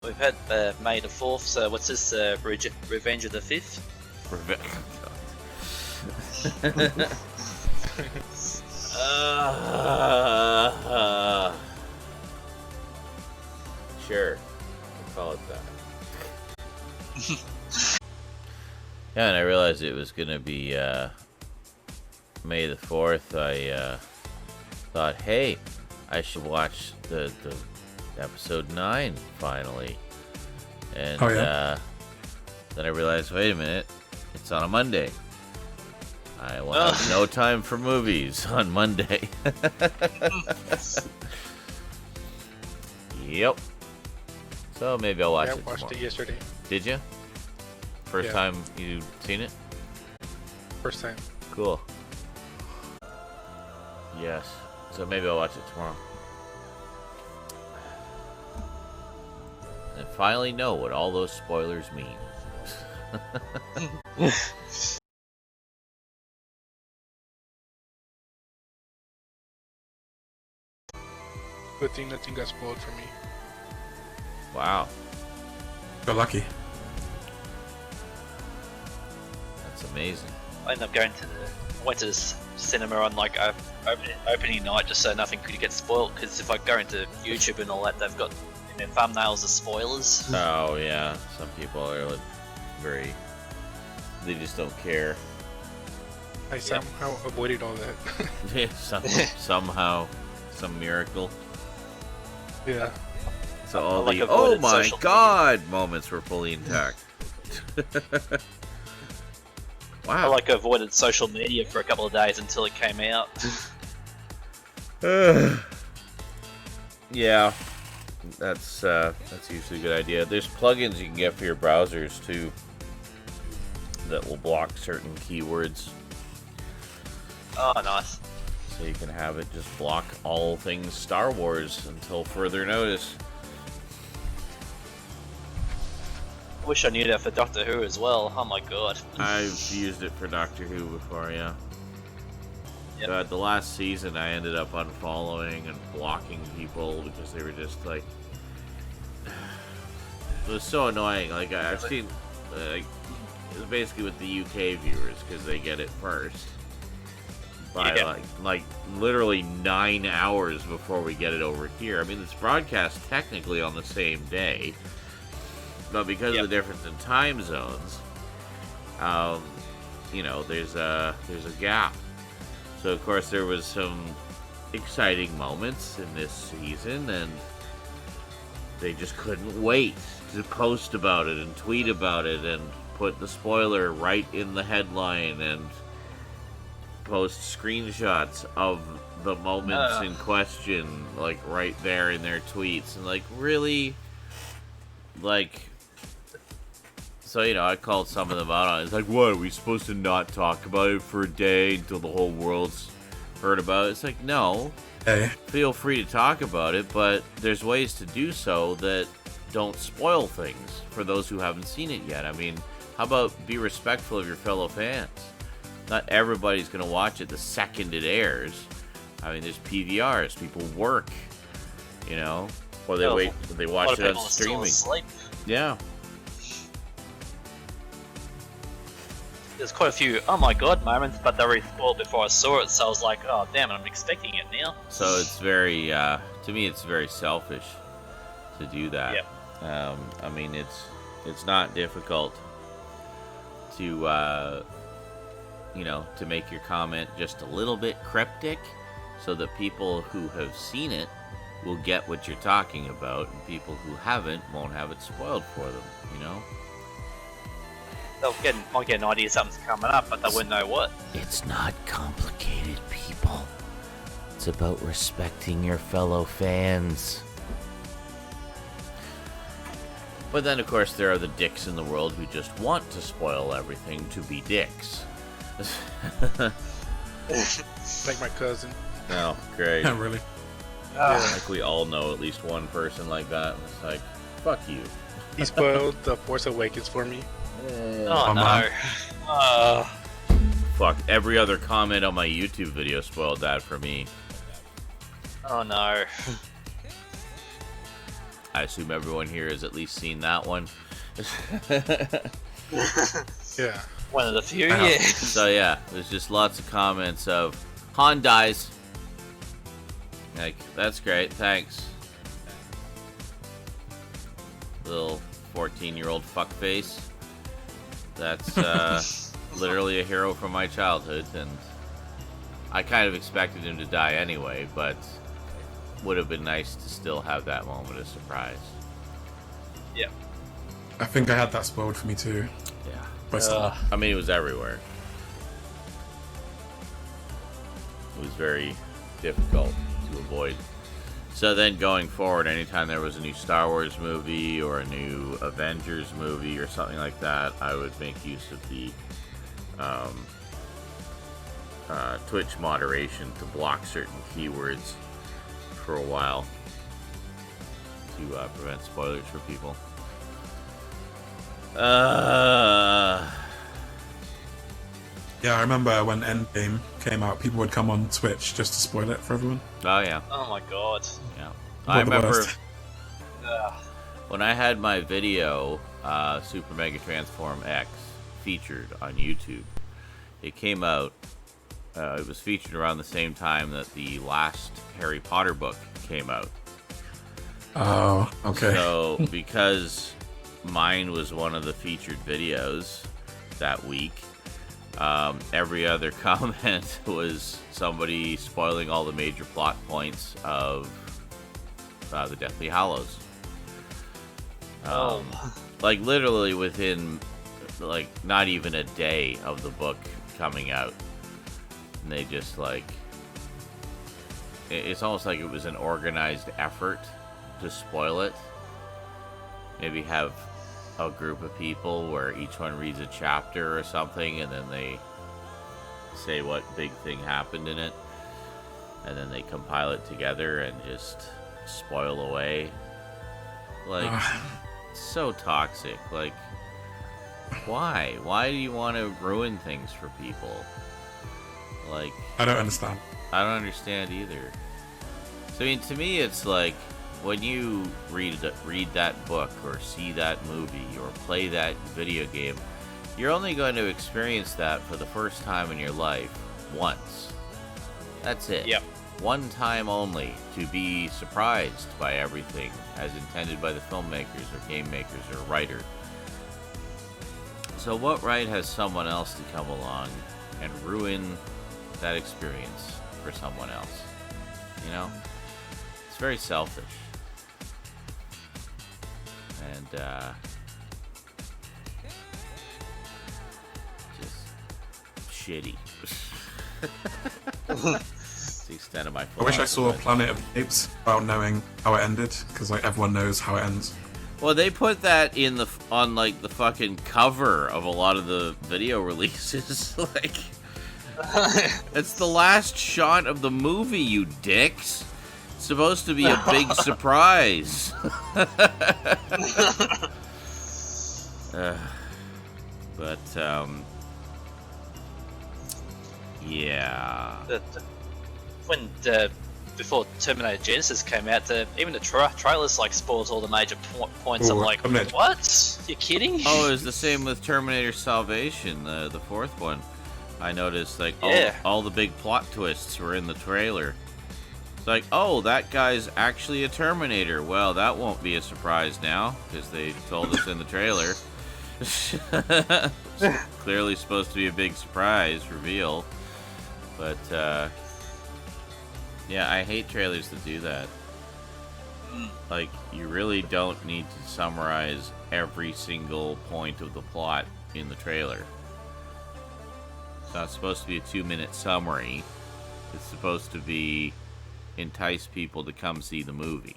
We've had May the 4th, so what's this? Revenge of the 5th? Sure. We'll call it that. Yeah, and I realized it was going to be May the 4th. I thought, hey, I should watch the episode 9 finally. And then I realized, wait a minute, it's on a Monday. I will have no time for movies on Monday. Yep. So maybe I'll watch it tomorrow. I watched it yesterday. Did you? First time you seen it? First time. Cool. Yes. So maybe I'll watch it tomorrow. And finally know what all those spoilers mean. Good thing nothing got spoiled for me. Wow. Got lucky. That's amazing. I ended up going to went to the cinema on like opening night just so nothing could get spoiled, because if I go into YouTube and all that, they've got in their thumbnails the spoilers. Oh yeah, some people are like very. They just don't care. I somehow avoided all that. Yeah, somehow, some miracle. Yeah. So all like the avoided "oh my social god" moments were fully intact. I Wow. like avoided social media for a couple of days until it came out. Yeah, that's usually a good idea. There's plugins you can get for your browsers too that will block certain keywords, Oh, nice. so you can have it just block all things Star Wars until further notice. I wish I knew that for Doctor Who as well. Oh my god. I've used it for Doctor Who before, yeah. Yep. But the last season, I ended up unfollowing and blocking people because they were just like, it was so annoying. Like I've seen, it was basically with the UK viewers because they get it first by like literally 9 hours before we get it over here. I mean, it's broadcast technically on the same day, but because of the difference in time zones, you know, there's a gap. So of course there was some exciting moments in this season, and they just couldn't wait to post about it and tweet about it and put the spoiler right in the headline and post screenshots of the moments in question, like right there in their tweets. And like, really, like, so, you know, I called some of them out on it. It's like, what, are we supposed to not talk about it for a day until the whole world's heard about it? It's like, no. Hey. Feel free to talk about it, but there's ways to do so that don't spoil things for those who haven't seen it yet. I mean, how about be respectful of your fellow fans? Not everybody's going to watch it the second it airs. I mean, there's PVRs. People work, you know, or they wait, they watch it on streaming. Yeah. There's quite a few oh my god moments, but they were spoiled before I saw it, so I was like, oh damn, I'm expecting it now. So it's very, to me, it's very selfish to do that. Yep. I mean, it's not difficult to, you know, to make your comment just a little bit cryptic, so that people who have seen it will get what you're talking about, and people who haven't won't have it spoiled for them. You know. Might get an idea something's coming up, but they wouldn't know what. It's not complicated, people. It's about respecting your fellow fans. But then, of course, there are the dicks in the world who just want to spoil everything to be dicks. Like my cousin. Oh, great. Not really. Like we all know at least one person like that. And it's like, fuck you. He spoiled The Force Awakens for me. Oh no. Fuck, every other comment on my YouTube video spoiled that for me. Oh no. I assume everyone here has at least seen that one. Yeah. One of the few, I have. yeah. So yeah, there's just lots of comments of Han dies. Like, that's great, thanks. Little 14-year-old fuckface. That's literally a hero from my childhood, and I kind of expected him to die anyway, but would have been nice to still have that moment of surprise. Yeah. I think I had that spoiled for me too. Yeah. By someone. I mean, it was everywhere. It was very difficult to avoid. So then going forward, anytime there was a new Star Wars movie or a new Avengers movie or something like that, I would make use of the Twitch moderation to block certain keywords for a while to prevent spoilers for people. Yeah, I remember when Endgame came out, people would come on Twitch just to spoil it for everyone. Oh yeah, Oh my god. yeah. What I the remember worst. when I had my video Super Mega Transform X featured on YouTube. It came out. It was featured around the same time that the last Harry Potter book came out. Oh, okay. So because mine was one of the featured videos that week, every other comment was somebody spoiling all the major plot points of the Deathly Hallows. Like literally within like not even a day of the book coming out, and they just like it's almost like it was an organized effort to spoil it. Maybe have a group of people where each one reads a chapter or something, and then they say what big thing happened in it, and then they compile it together and just spoil away. Like, so toxic. Like, why? Why do you want to ruin things for people? Like, I don't understand. I don't understand either. So, I mean, to me, it's like when you read that book or see that movie or play that video game, you're only going to experience that for the first time in your life once. That's it. Yep. One time only, to be surprised by everything as intended by the filmmakers or game makers or writer. So what right has someone else to come along and ruin that experience for someone else? You know? It's very selfish. And, just shitty. That's the extent of my I wish I saw philosophy. Planet of the Apes without knowing how it ended, because like everyone knows how it ends. Well, they put that in on like the fucking cover of a lot of the video releases. Like, it's the last shot of the movie, you dicks. It's supposed to be a big surprise. But yeah. Before Terminator Genesis came out, even the trailers like spoils all the major points. I'm Ooh, like, Terminator. what? You kidding? Oh, it was the same with Terminator Salvation, the fourth one. I noticed like Yeah. all the big plot twists were in the trailer. It's like, oh, that guy's actually a Terminator. Well, that won't be a surprise now because they told us in the trailer. It's clearly supposed to be a big surprise reveal, but yeah, I hate trailers that do that. Like, you really don't need to summarize every single point of the plot in the trailer. It's not supposed to be a 2-minute summary. It's supposed to be entice people to come see the movie.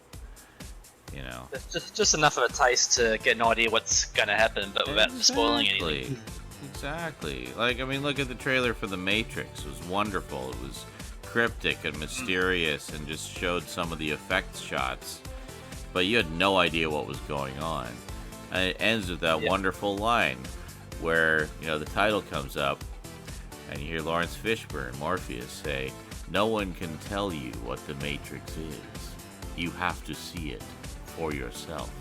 You know? Just enough of a taste to get an idea what's going to happen, but without spoiling anything. Exactly. Like, I mean, look at the trailer for The Matrix. It was wonderful. It was cryptic and mysterious and just showed some of the effects shots. But you had no idea what was going on. And it ends with that wonderful line where, you know, the title comes up and you hear Lawrence Fishburne, Morpheus, say, "No one can tell you what The Matrix is. You have to see it for for yourself.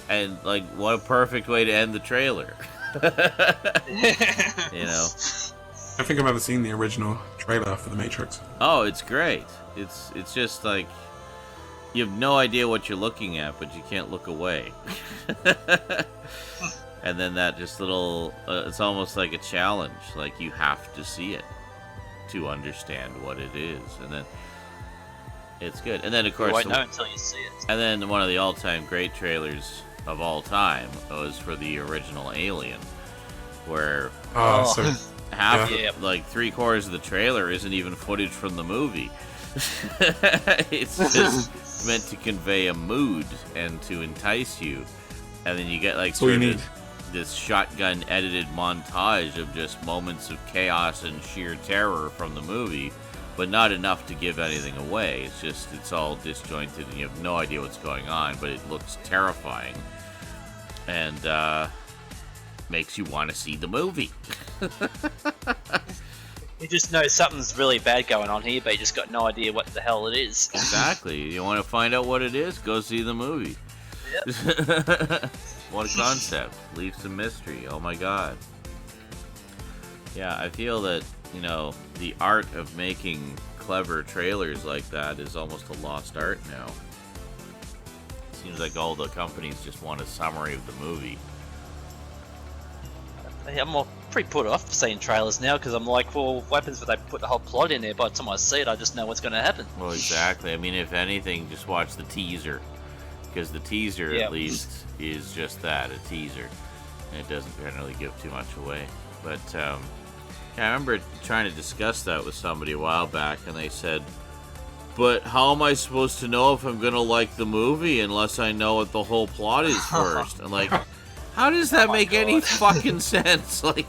And, like, what a perfect way to end the trailer. You know? I think I've ever seen the original trailer for The Matrix. Oh, it's great. It's just like you have no idea what you're looking at, but you can't look away. And then that just little, it's almost like a challenge. Like you have to see it to understand what it is, and then it's good. And then of course, You won't know until you see it. and then one of the all-time great trailers of all time was for the original Alien, where Oh, Oh. so half, Yeah. like 3/4 of the trailer isn't even footage from the movie. It's just meant to convey a mood and to entice you, and then you get like all you sort need. of this shotgun edited montage of just moments of chaos and sheer terror from the movie, but not enough to give anything away. It's all disjointed and you have no idea what's going on, but it looks terrifying and makes you want to see the movie. You just know something's really bad going on here, but you just got no idea what the hell it is. Exactly. You want to find out what it is? Go see the movie. What a concept. Leave some mystery. Oh my god. Yeah, I feel that, you know, the art of making clever trailers like that is almost a lost art now. Seems like all the companies just want a summary of the movie. I'm all pretty put off seeing trailers now because I'm like, well, what happens if they put the whole plot in there? By the time I see it, I just know what's going to happen. Well, exactly. I mean, if anything, just watch the teaser. Because the teaser, Yeah. at least, is just that, a teaser. And it doesn't generally give too much away. But, yeah, I remember trying to discuss that with somebody a while back, and they said, but how am I supposed to know if I'm going to like the movie unless I know what the whole plot is first? I'm like, how does that make any fucking sense? Like,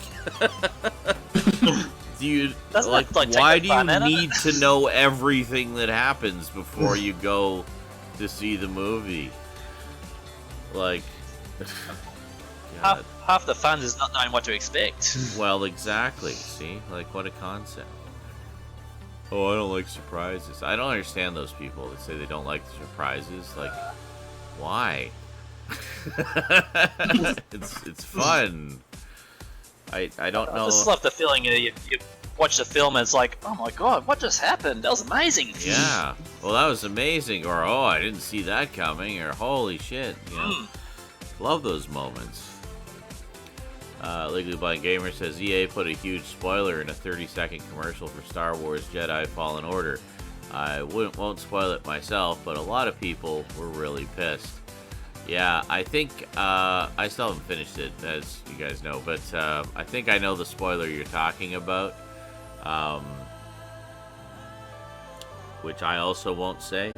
do you, Doesn't like, that, like, take why the do fun you out of it? need to know everything that happens before you go to see the movie? Like, God. Half the fun is not knowing what to expect. Well, exactly. See? Like, what a concept. Oh, I don't like surprises. I don't understand those people that say they don't like surprises. Like, why? it's fun. I don't I know. just love the feeling you watch the film and it's like, oh my god, what just happened? That was amazing. Yeah. Well, that was amazing. Or, oh, I didn't see that coming. Or, holy shit. You know, love those moments. Legally Blind Gamer says EA put a huge spoiler in a 30-second commercial for Star Wars Jedi Fallen Order. I won't spoil it myself, but a lot of people were really pissed. Yeah, I think I still haven't finished it, as you guys know, but I think I know the spoiler you're talking about, which I also won't say.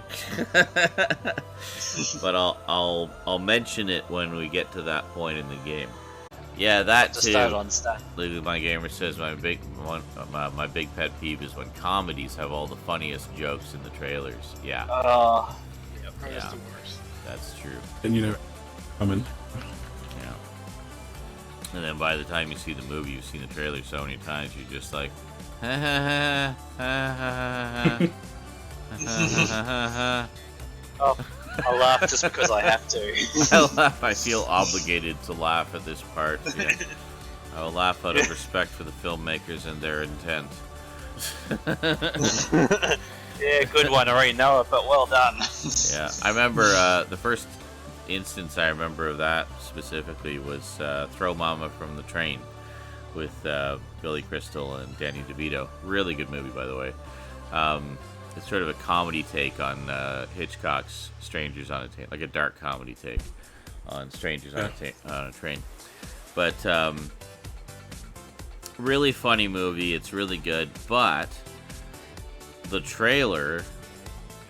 But I'll mention it when we get to that point in the game. Yeah, that Just too. started on stuff. Legally My Gamer says my big pet peeve is when comedies have all the funniest jokes in the trailers. Yeah, Oh, That's Yeah. the worst. that's true. and you know, coming. Yeah. And then by the time you see the movie, you've seen the trailer so many times, you're just like, ha ha ha ha ha ha ha. I laugh just because I have to. I laugh. I feel obligated to laugh at this part. Yeah. I will laugh out of respect for the filmmakers and their intent. Yeah, good one. I already know it, but well done. Yeah, I remember the first instance I remember of that specifically was Throw Mama from the Train with Billy Crystal and Danny DeVito. Really good movie, by the way. It's sort of a comedy take on Hitchcock's Strangers on a Train, like a dark comedy take on Strangers on a Train. But really funny movie. It's really good, but the trailer,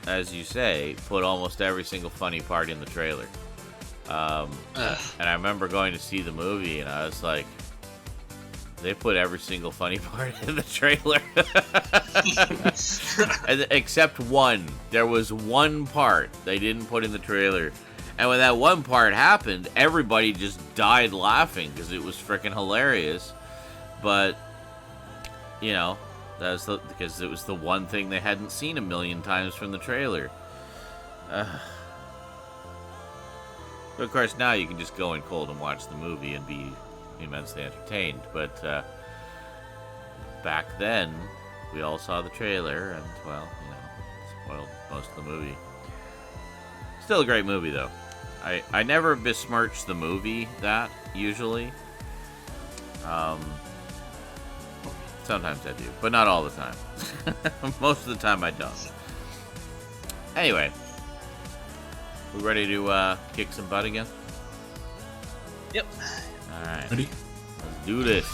as you say, put almost every single funny part in the trailer. And I remember going to see the movie, and I was like, they put every single funny part in the trailer. Except one. There was one part they didn't put in the trailer. And when that one part happened, everybody just died laughing because it was freaking hilarious. But, you know, because it was the one thing they hadn't seen a million times from the trailer. So of course, now you can just go in cold and watch the movie and be immensely entertained. But back then, we all saw the trailer, and well, spoiled most of the movie. Still a great movie, though. I never besmirch the movie that usually. Sometimes I do, but not all the time. Most of the time I don't. Anyway, we ready to kick some butt again? Yep. All right. Ready? Let's do this.